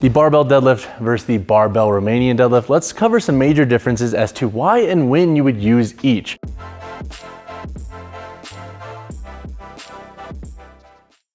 The barbell deadlift versus the barbell Romanian deadlift. Let's cover some major differences as to why and when you would use each.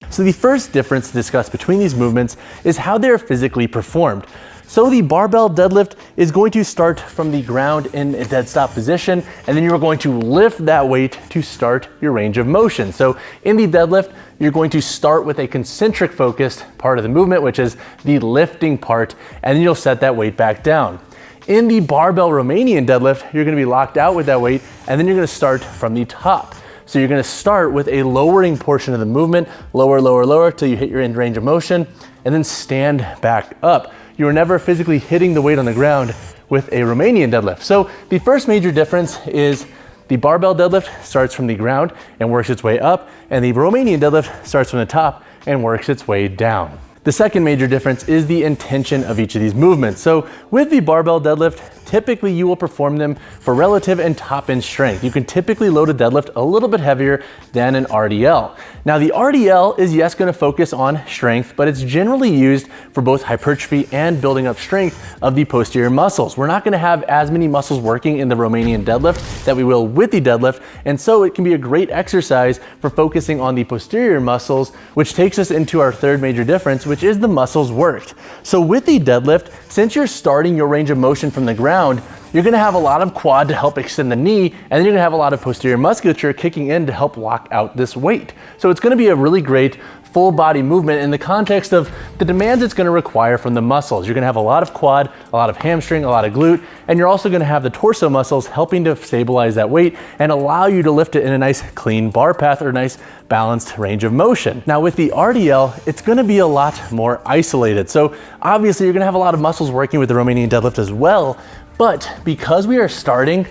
So the first difference to discuss between these movements is how they are physically performed. So the barbell deadlift is going to start from the ground in a dead stop position, and then you're going to lift that weight to start your range of motion. So in the deadlift, you're going to start with a concentric focused part of the movement, which is the lifting part, and then you'll set that weight back down. In the barbell Romanian deadlift, you're gonna be locked out with that weight, and then you're gonna start from the top. So you're gonna start with a lowering portion of the movement, lower, lower, lower, till you hit your end range of motion, and then stand back up. You are never physically hitting the weight on the ground with a Romanian deadlift. So the first major difference is the barbell deadlift starts from the ground and works its way up, and the Romanian deadlift starts from the top and works its way down. The second major difference is the intention of each of these movements. So with the barbell deadlift, typically you will perform them for relative and top end strength. You can typically load a deadlift a little bit heavier than an RDL. Now the RDL is yes going to focus on strength, but it's generally used for both hypertrophy and building up strength of the posterior muscles. We're not going to have as many muscles working in the Romanian deadlift that we will with the deadlift, and so it can be a great exercise for focusing on the posterior muscles, which takes us into our third major difference, which is the muscles worked. So with the deadlift, since you're starting your range of motion from the ground, you're gonna have a lot of quad to help extend the knee, and then you're gonna have a lot of posterior musculature kicking in to help lock out this weight. So it's gonna be a really great full body movement in the context of the demands it's gonna require from the muscles. You're gonna have a lot of quad, a lot of hamstring, a lot of glute, and you're also gonna have the torso muscles helping to stabilize that weight and allow you to lift it in a nice clean bar path or nice balanced range of motion. Now with the RDL, it's gonna be a lot more isolated. So obviously you're gonna have a lot of muscles working with the Romanian deadlift as well, but because we are starting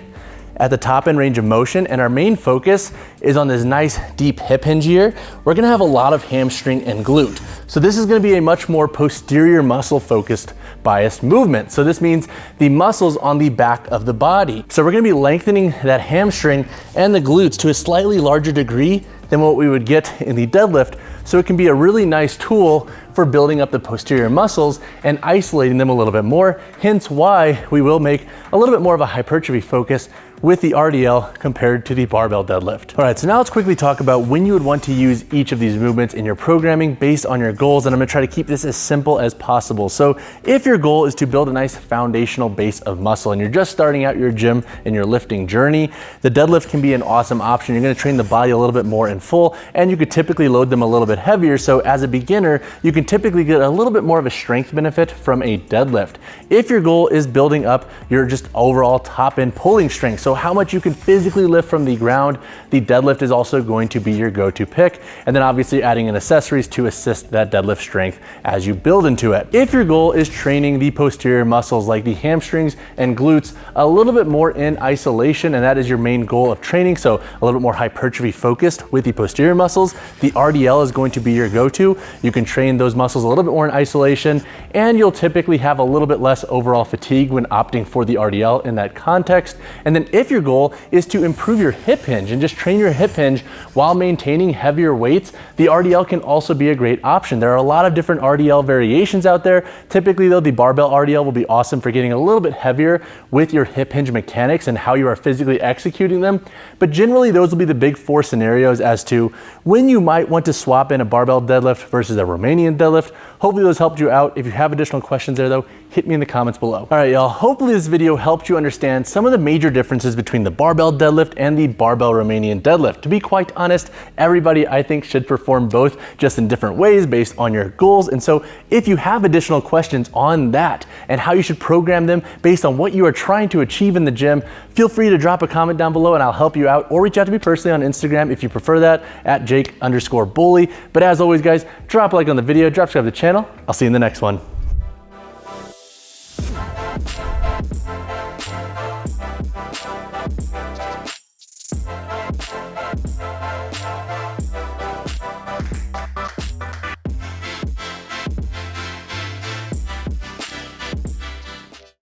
at the top end range of motion and our main focus is on this nice deep hip hinge here, we're gonna have a lot of hamstring and glute. So this is gonna be a much more posterior muscle focused biased movement. So this means the muscles on the back of the body. So we're gonna be lengthening that hamstring and the glutes to a slightly larger degree than what we would get in the deadlift. So it can be a really nice tool for building up the posterior muscles and isolating them a little bit more, hence why we will make a little bit more of a hypertrophy focus with the RDL compared to the barbell deadlift. All right, so now let's quickly talk about when you would want to use each of these movements in your programming based on your goals, and I'm gonna try to keep this as simple as possible. So if your goal is to build a nice foundational base of muscle and you're just starting out your gym and your lifting journey, the deadlift can be an awesome option. You're gonna train the body a little bit more in full, and you could typically load them a little bit heavier. So as a beginner, you can typically get a little bit more of a strength benefit from a deadlift. If your goal is building up your just overall top end pulling strength, so how much you can physically lift from the ground, the deadlift is also going to be your go-to pick. And then obviously adding in accessories to assist that deadlift strength as you build into it. If your goal is training the posterior muscles like the hamstrings and glutes a little bit more in isolation, and that is your main goal of training, so a little bit more hypertrophy focused with the posterior muscles, the RDL is going to be your go-to. You can train those muscles a little bit more in isolation, and you'll typically have a little bit less overall fatigue when opting for the RDL in that context. And then if your goal is to improve your hip hinge and just train your hip hinge while maintaining heavier weights, the RDL can also be a great option. There are a lot of different RDL variations out there. Typically though, the barbell RDL will be awesome for getting a little bit heavier with your hip hinge mechanics and how you are physically executing them. But generally those will be the big four scenarios as to when you might want to swap in a barbell deadlift versus a Romanian deadlift. Hopefully those helped you out. If you have additional questions there though, hit me in the comments below. All right, y'all, hopefully this video helped you understand some of the major differences between the barbell deadlift and the barbell Romanian deadlift. To be quite honest, everybody I think should perform both, just in different ways based on your goals. And so if you have additional questions on that and how you should program them based on what you are trying to achieve in the gym, feel free to drop a comment down below and I'll help you out, or reach out to me personally on Instagram if you prefer that, at Jake_Bully. But as always guys, drop a like on the video, drop subscribe to the channel. I'll see you in the next one.